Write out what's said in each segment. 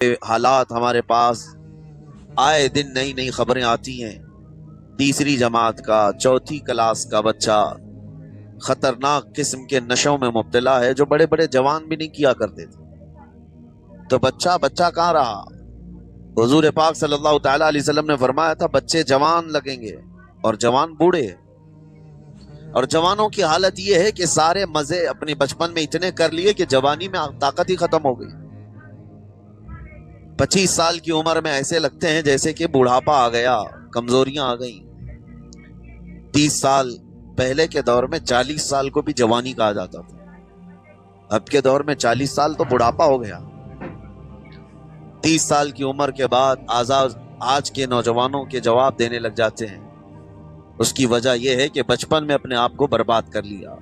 حالات ہمارے پاس آئے دن نئی نئی خبریں آتی ہیں. تیسری جماعت کا، چوتھی کلاس کا بچہ خطرناک قسم کے نشوں میں مبتلا ہے جو بڑے بڑے جوان بھی نہیں کیا کرتے تھے. تو بچہ کہاں رہا؟ حضور پاک صلی اللہ تعالی علیہ وسلم نے فرمایا تھا بچے جوان لگیں گے اور جوان بوڑھے. اور جوانوں کی حالت یہ ہے کہ سارے مزے اپنے بچپن میں اتنے کر لیے کہ جوانی میں طاقت ہی ختم ہو گئی. 25 سال کی عمر میں ایسے لگتے ہیں جیسے کہ بڑھاپا آ گیا، کمزوریاں آ گئیں. 30 سال پہلے کے دور میں 40 سال کو بھی جوانی کہا جاتا تھا. اب کے دور میں 40 سال تو بڑھاپا ہو گیا. 30 سال کی عمر کے بعد آج کے نوجوانوں کے جواب دینے لگ جاتے ہیں. اس کی وجہ یہ ہے کہ بچپن میں اپنے آپ کو برباد کر لیا،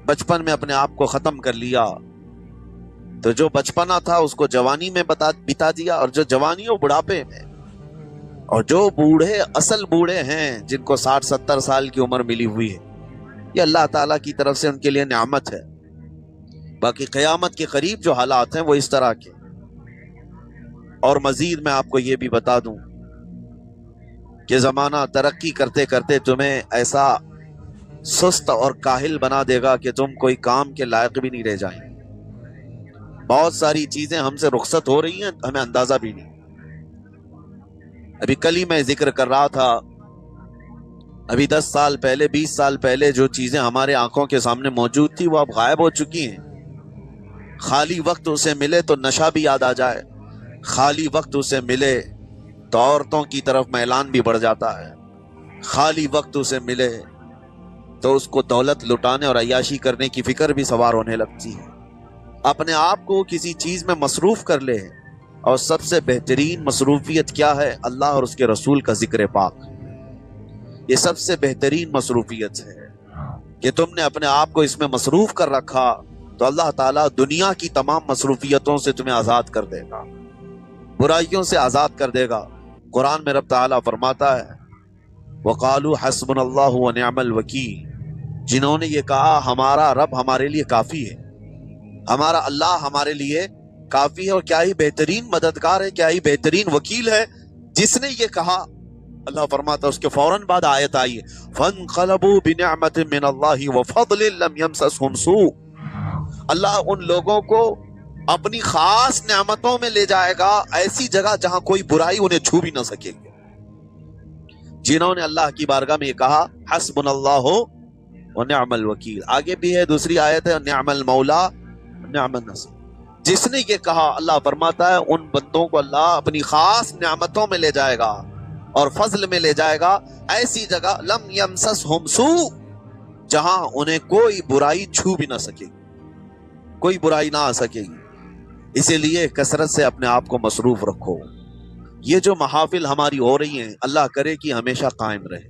بچپن میں اپنے آپ کو ختم کر لیا. تو جو بچپنا تھا اس کو جوانی میں بتا دیا، اور جو جوانی ہو بڑھاپے میں. اور جو بوڑھے اصل بوڑھے ہیں جن کو 60-70 سال کی عمر ملی ہوئی ہے، یہ اللہ تعالیٰ کی طرف سے ان کے لیے نعمت ہے. باقی قیامت کے قریب جو حالات ہیں وہ اس طرح کے. اور مزید میں آپ کو یہ بھی بتا دوں کہ زمانہ ترقی کرتے کرتے تمہیں ایسا سست اور کاہل بنا دے گا کہ تم کوئی کام کے لائق بھی نہیں رہ جائیں. بہت ساری چیزیں ہم سے رخصت ہو رہی ہیں، ہمیں اندازہ بھی نہیں. ابھی کل ہی میں ذکر کر رہا تھا، ابھی 10 سال پہلے 20 سال پہلے جو چیزیں ہمارے آنکھوں کے سامنے موجود تھی وہ اب غائب ہو چکی ہیں. خالی وقت اسے ملے تو نشہ بھی یاد آ جائے، خالی وقت اسے ملے تو عورتوں کی طرف میلان بھی بڑھ جاتا ہے، خالی وقت اسے ملے تو اس کو دولت لٹانے اور عیاشی کرنے کی فکر بھی سوار ہونے لگتی ہے. اپنے آپ کو کسی چیز میں مصروف کر لے. اور سب سے بہترین مصروفیت کیا ہے؟ اللہ اور اس کے رسول کا ذکر پاک. یہ سب سے بہترین مصروفیت ہے کہ تم نے اپنے آپ کو اس میں مصروف کر رکھا تو اللہ تعالیٰ دنیا کی تمام مصروفیتوں سے تمہیں آزاد کر دے گا، برائیوں سے آزاد کر دے گا. قرآن میں رب تعالیٰ فرماتا ہے وَقَالُوا حَسْبُنَا اللَّهُ وَنِعْمَ الْوَكِيلُ، جنہوں نے یہ کہا ہمارا رب ہمارے لیے کافی ہے، ہمارا اللہ ہمارے لیے کافی ہے. اور کیا ہی بہترین مددگار ہے، کیا ہی بہترین وکیل ہے جس نے یہ کہا. اللہ فرماتا ہے اس کے فوراً بعد آیت آئی ہے فَانْقَلَبُوا بِنِعْمَةٍ مِّنَ اللَّهِ وَفَضْلٍ لَمْ يَمْسَسْهُمْ سُوءٌ. اللہ ان لوگوں کو اپنی خاص نعمتوں میں لے جائے گا، ایسی جگہ جہاں کوئی برائی انہیں چھو بھی نہ سکے گی. جنہوں نے اللہ کی بارگاہ میں یہ کہا حسبنا اللہ ونعم الوکیل. آگے بھی ہے دوسری آیت ہے نعم المولا نعم النصیر. جس نے یہ کہا اللہ فرماتا ہے ان بندوں کو اللہ اپنی خاص نعمتوں میں لے جائے گا اور فضل میں لے جائے گا، ایسی جگہ لم یمسسہم سوء، جہاں انہیں کوئی برائی چھو بھی نہ سکے گی، کوئی برائی نہ آ سکے گی. اسی لیے کثرت سے اپنے آپ کو مصروف رکھو. یہ جو محافل ہماری ہو رہی ہیں اللہ کرے کہ ہمیشہ قائم رہے.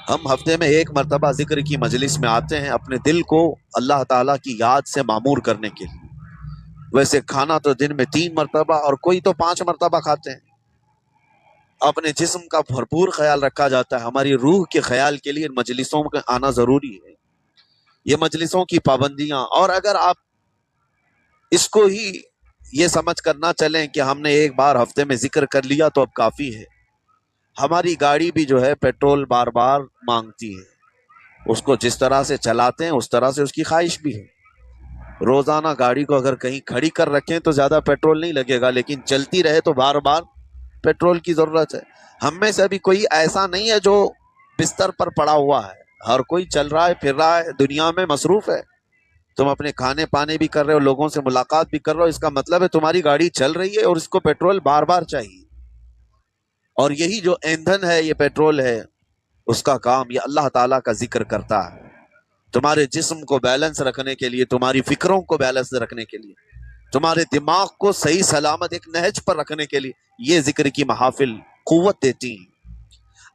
ہم ہفتے میں ایک مرتبہ ذکر کی مجلس میں آتے ہیں اپنے دل کو اللہ تعالیٰ کی یاد سے معمور کرنے کے لیے. ویسے کھانا تو دن میں 3 مرتبہ اور کوئی تو 5 مرتبہ کھاتے ہیں. اپنے جسم کا بھرپور خیال رکھا جاتا ہے. ہماری روح کے خیال کے لیے مجلسوں میں آنا ضروری ہے. یہ مجلسوں کی پابندیاں، اور اگر آپ اس کو ہی یہ سمجھ کر نہ چلیں کہ ہم نے ایک بار ہفتے میں ذکر کر لیا تو اب کافی ہے. ہماری گاڑی بھی جو ہے پیٹرول بار بار مانگتی ہے. اس کو جس طرح سے چلاتے ہیں اس طرح سے اس کی خواہش بھی ہے. روزانہ گاڑی کو اگر کہیں کھڑی کر رکھیں تو زیادہ پیٹرول نہیں لگے گا، لیکن چلتی رہے تو بار بار پیٹرول کی ضرورت ہے. ہم میں سے ابھی کوئی ایسا نہیں ہے جو بستر پر پڑا ہوا ہے. ہر کوئی چل رہا ہے، پھر رہا ہے، دنیا میں مصروف ہے. تم اپنے کھانے پانے بھی کر رہے ہو، لوگوں سے ملاقات بھی کر رہے ہو، اس کا مطلب ہے تمہاری گاڑی چل رہی ہے اور اس کو پیٹرول بار بار چاہیے. اور یہی جو ایندھن ہے، یہ پیٹرول ہے، اس کا کام یہ اللہ تعالیٰ کا ذکر کرتا ہے. تمہارے جسم کو بیلنس رکھنے کے لیے، تمہاری فکروں کو بیلنس رکھنے کے لیے، تمہارے دماغ کو صحیح سلامت ایک نہج پر رکھنے کے لیے یہ ذکر کی محافل قوت دیتی ہیں.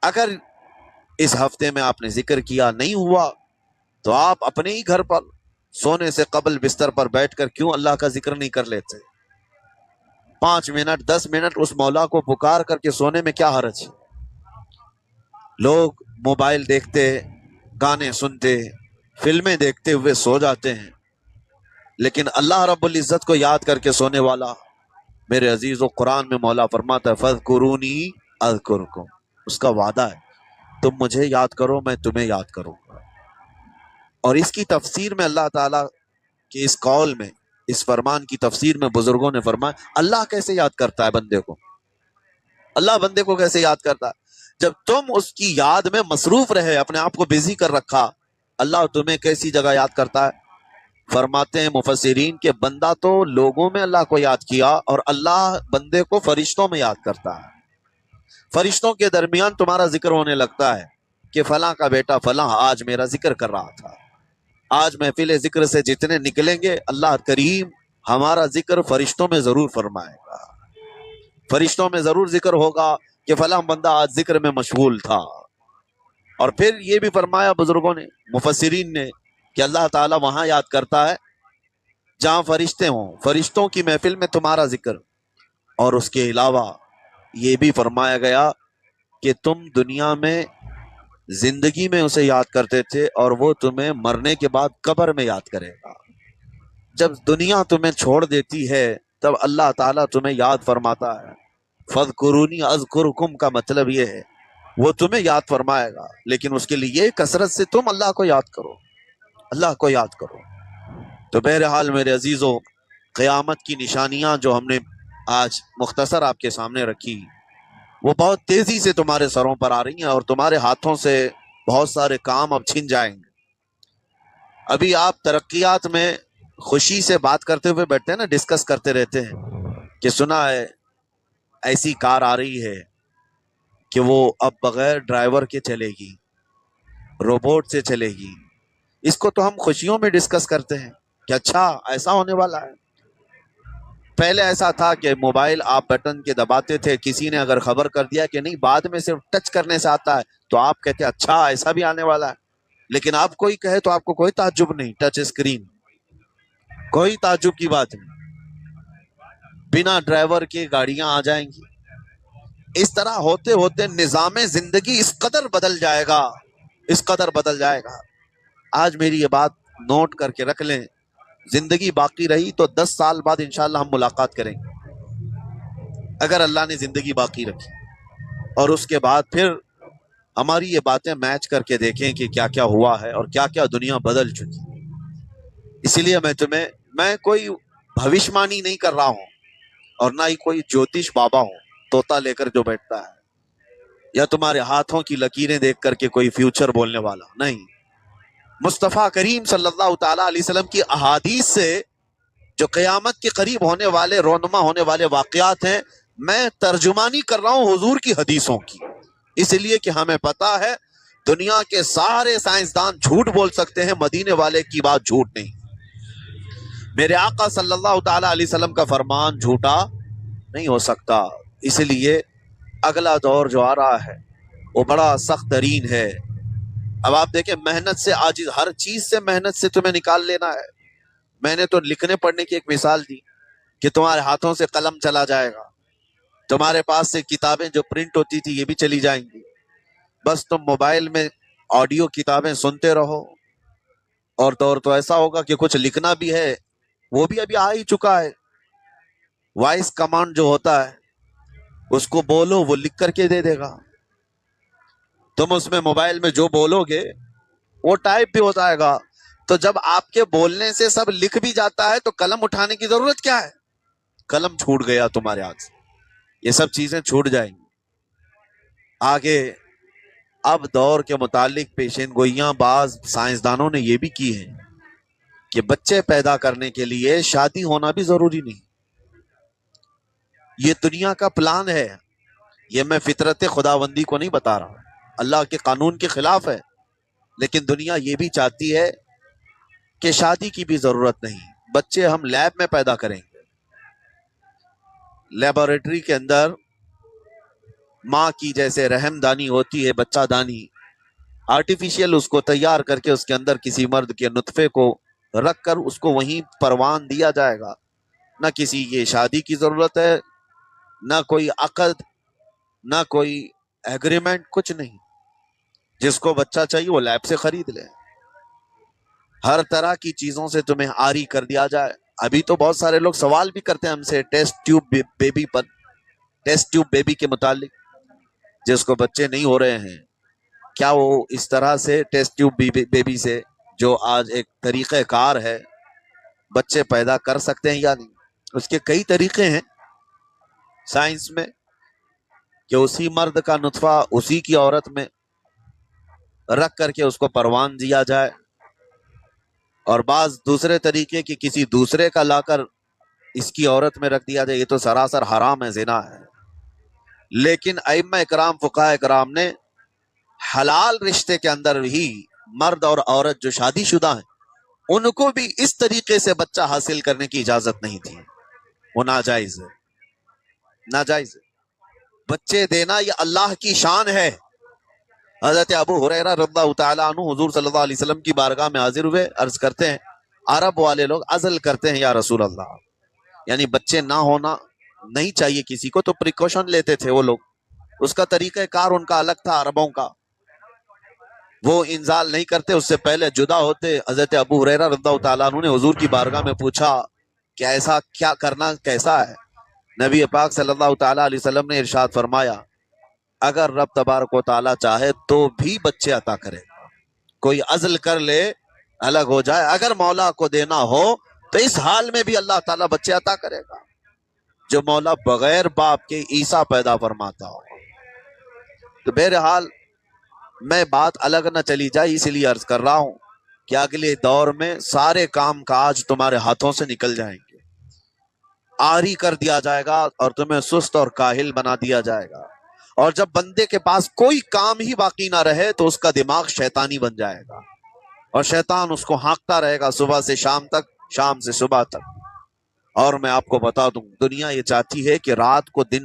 اگر اس ہفتے میں آپ نے ذکر کیا نہیں ہوا تو آپ اپنے ہی گھر پر سونے سے قبل بستر پر بیٹھ کر کیوں اللہ کا ذکر نہیں کر لیتے؟ 5 منٹ 10 منٹ اس مولا کو پکار کر کے سونے میں کیا حرج ہے؟ لوگ موبائل دیکھتے، گانے سنتے، فلمیں دیکھتے ہوئے سو جاتے ہیں، لیکن اللہ رب العزت کو یاد کر کے سونے والا میرے عزیزو قرآن میں مولا فرماتا ہے فَاذْكُرُونِي أَذْكُرْكُمْ، اس کا وعدہ ہے تم مجھے یاد کرو میں تمہیں یاد کروں گا۔ اور اس کی تفسیر میں اللہ تعالیٰ کے اس قول میں، اس فرمان کی تفسیر میں بزرگوں نے فرمایا اللہ کیسے یاد کرتا ہے بندے کو؟ اللہ بندے کو کیسے یاد کرتا ہے؟ جب تم اس کی یاد میں مصروف رہے، اپنے آپ کو بزی کر رکھا، اللہ تمہیں کیسی جگہ یاد کرتا ہے؟ فرماتے ہیں مفسرین کہ بندہ تو لوگوں میں اللہ کو یاد کیا، اور اللہ بندے کو فرشتوں میں یاد کرتا ہے۔ فرشتوں کے درمیان تمہارا ذکر ہونے لگتا ہے کہ فلاں کا بیٹا فلاں آج میرا ذکر کر رہا تھا۔ آج محفل ذکر سے جتنے نکلیں گے اللہ کریم ہمارا ذکر فرشتوں میں ضرور فرمائے گا، فرشتوں میں ضرور ذکر ہوگا کہ فلاں بندہ آج ذکر میں مشغول تھا۔ اور پھر یہ بھی فرمایا بزرگوں نے، مفسرین نے، کہ اللہ تعالیٰ وہاں یاد کرتا ہے جہاں فرشتے ہوں، فرشتوں کی محفل میں تمہارا ذکر۔ اور اس کے علاوہ یہ بھی فرمایا گیا کہ تم دنیا میں زندگی میں اسے یاد کرتے تھے، اور وہ تمہیں مرنے کے بعد قبر میں یاد کرے گا۔ جب دنیا تمہیں چھوڑ دیتی ہے تب اللہ تعالیٰ تمہیں یاد فرماتا ہے۔ فَاذْكُرُونِي أَذْكُرْكُمْ کا مطلب یہ ہے وہ تمہیں یاد فرمائے گا، لیکن اس کے لیے کثرت سے تم اللہ کو یاد کرو، اللہ کو یاد کرو۔ تو بہرحال میرے عزیزو، قیامت کی نشانیاں جو ہم نے آج مختصر آپ کے سامنے رکھی، وہ بہت تیزی سے تمہارے سروں پر آ رہی ہیں، اور تمہارے ہاتھوں سے بہت سارے کام اب چھن جائیں گے۔ ابھی آپ ترقیات میں خوشی سے بات کرتے ہوئے بیٹھتے ہیں نا، ڈسکس کرتے رہتے ہیں کہ سنا ہے ایسی کار آ رہی ہے کہ وہ اب بغیر ڈرائیور کے چلے گی، روبوٹ سے چلے گی۔ اس کو تو ہم خوشیوں میں ڈسکس کرتے ہیں کہ اچھا ایسا ہونے والا ہے۔ پہلے ایسا تھا کہ موبائل آپ بٹن کے دباتے تھے، کسی نے اگر خبر کر دیا کہ نہیں بعد میں صرف ٹچ کرنے سے آتا ہے تو آپ کہتے اچھا ایسا بھی آنے والا ہے۔ لیکن آپ کوئی کہے تو آپ کو کوئی تعجب نہیں، ٹچ اسکرین، کوئی تعجب کی بات نہیں، بنا ڈرائیور کے گاڑیاں آ جائیں گی۔ اس طرح ہوتے ہوتے نظام زندگی اس قدر بدل جائے گا، اس قدر بدل جائے گا۔ آج میری یہ بات نوٹ کر کے رکھ لیں، زندگی باقی رہی تو 10 سال بعد انشاءاللہ ہم ملاقات کریں گے، اگر اللہ نے زندگی باقی رکھی، اور اس کے بعد پھر ہماری یہ باتیں میچ کر کے دیکھیں کہ کیا کیا ہوا ہے اور کیا کیا دنیا بدل چکی۔ اسی لیے میں کوئی بھوشمانی نہیں کر رہا ہوں، اور نہ ہی کوئی جوتش بابا ہوں طوطا لے کر جو بیٹھتا ہے، یا تمہارے ہاتھوں کی لکیریں دیکھ کر کے کوئی فیوچر بولنے والا نہیں۔ مصطفیٰ کریم صلی اللہ تعالیٰ علیہ وسلم کی احادیث سے جو قیامت کے قریب ہونے والے رونما ہونے والے واقعات ہیں، میں ترجمانی کر رہا ہوں حضور کی حدیثوں کی، اس لیے کہ ہمیں پتا ہے دنیا کے سارے سائنسدان جھوٹ بول سکتے ہیں، مدینے والے کی بات جھوٹ نہیں۔ میرے آقا صلی اللہ تعالیٰ علیہ وسلم کا فرمان جھوٹا نہیں ہو سکتا۔ اس لیے اگلا دور جو آ رہا ہے وہ بڑا سخت ترین ہے۔ اب آپ دیکھیں محنت سے عاجز، ہر چیز سے محنت سے تمہیں نکال لینا ہے۔ میں نے تو لکھنے پڑھنے کی ایک مثال دی کہ تمہارے ہاتھوں سے قلم چلا جائے گا، تمہارے پاس سے کتابیں جو پرنٹ ہوتی تھی یہ بھی چلی جائیں گی، بس تم موبائل میں آڈیو کتابیں سنتے رہو۔ اور دور تو ایسا ہوگا کہ کچھ لکھنا بھی ہے وہ بھی ابھی آ ہی چکا ہے، وائس کمانڈ جو ہوتا ہے اس کو بولو وہ لکھ کر کے دے دے گا، تم اس میں موبائل میں جو بولو گے وہ ٹائپ بھی ہو جائے گا۔ تو جب آپ کے بولنے سے سب لکھ بھی جاتا ہے تو قلم اٹھانے کی ضرورت کیا ہے؟ قلم چھوٹ گیا تمہارے ہاتھ سے، یہ سب چیزیں چھوٹ جائیں گی۔ آگے اب دور کے متعلق پیشین گوئیاں بعض سائنسدانوں نے یہ بھی کی ہیں کہ بچے پیدا کرنے کے لیے شادی ہونا بھی ضروری نہیں۔ یہ دنیا کا پلان ہے، یہ میں فطرت خداوندی کو نہیں بتا رہا، اللہ کے قانون کے خلاف ہے، لیکن دنیا یہ بھی چاہتی ہے کہ شادی کی بھی ضرورت نہیں، بچے ہم لیب میں پیدا کریں گے، لیبارٹری کے اندر ماں کی جیسے رحم دانی ہوتی ہے، بچہ دانی، آرٹیفیشیل اس کو تیار کر کے اس کے اندر کسی مرد کے نطفے کو رکھ کر اس کو وہیں پروان دیا جائے گا۔ نہ کسی یہ شادی کی ضرورت ہے، نہ کوئی عقد، نہ کوئی ایگریمنٹ، کچھ نہیں۔ جس کو بچہ چاہیے وہ لیب سے خرید لے، ہر طرح کی چیزوں سے تمہیں آری کر دیا جائے، ابھی تو بہت سارے لوگ سوال بھی کرتے ہیں ہم سے ٹیسٹ ٹیوب بیبی پر، ٹیسٹ ٹیوب بیبی کے متعلق، جس کو بچے نہیں ہو رہے ہیں، کیا وہ اس طرح سے ٹیسٹ ٹیوب بیبی سے جو آج ایک طریقہ کار ہے بچے پیدا کر سکتے ہیں یا نہیں؟ اس کے کئی طریقے ہیں سائنس میں کہ اسی مرد کا نطفہ اسی کی عورت میں رکھ کر کے اس کو پروان دیا جائے، اور بعض دوسرے طریقے کی کسی دوسرے کا لا کر اس کی عورت میں رکھ دیا جائے. یہ تو سراسر حرام ہے، زنا ہے. لیکن ائمہ اکرام فقہاء اکرام نے حلال رشتے کے اندر ہی مرد اور عورت جو شادی شدہ ہیں ان کو بھی اس طریقے سے بچہ حاصل کرنے کی اجازت نہیں تھی. وہ ناجائز ہے، ناجائز ہے. بچے دینا یہ اللہ کی شان ہے. حضرت ابو ہریرہ رضی اللہ تعالیٰ عنہ حضور صلی اللہ علیہ وسلم کی بارگاہ میں حاضر ہوئے، عرض کرتے ہیں عرب والے لوگ عزل کرتے ہیں یا رسول اللہ، یعنی بچے نہ ہونا نہیں چاہیے کسی کو، تو پریکاشن لیتے تھے وہ لوگ. اس کا طریقہ کار ان کا الگ تھا عربوں کا. وہ انزال نہیں کرتے، اس سے پہلے جدا ہوتے. حضرت ابو ہریرہ رضی اللہ تعالیٰ عنہ نے حضور کی بارگاہ میں پوچھا کہ ایسا کیا کرنا کیسا ہے؟ نبی پاک صلی اللہ تعالیٰ علیہ وسلم نے ارشاد فرمایا اگر رب تبارک و تعالیٰ چاہے تو بھی بچے عطا کرے. کوئی عزل کر لے الگ ہو جائے، اگر مولا کو دینا ہو تو اس حال میں بھی اللہ تعالیٰ بچے عطا کرے گا. جو مولا بغیر باپ کے عیسیٰ پیدا فرماتا ہو. تو بہرحال میں بات الگ نہ چلی جائے اس لیے عرض کر رہا ہوں کہ اگلے دور میں سارے کام کاج تمہارے ہاتھوں سے نکل جائیں گے، آری کر دیا جائے گا اور تمہیں سست اور کاہل بنا دیا جائے گا. اور جب بندے کے پاس کوئی کام ہی باقی نہ رہے تو اس کا دماغ شیطانی بن جائے گا، اور شیطان اس کو ہانکتا رہے گا صبح سے شام تک، شام سے صبح تک. اور میں آپ کو بتا دوں دنیا یہ چاہتی ہے کہ رات کو دن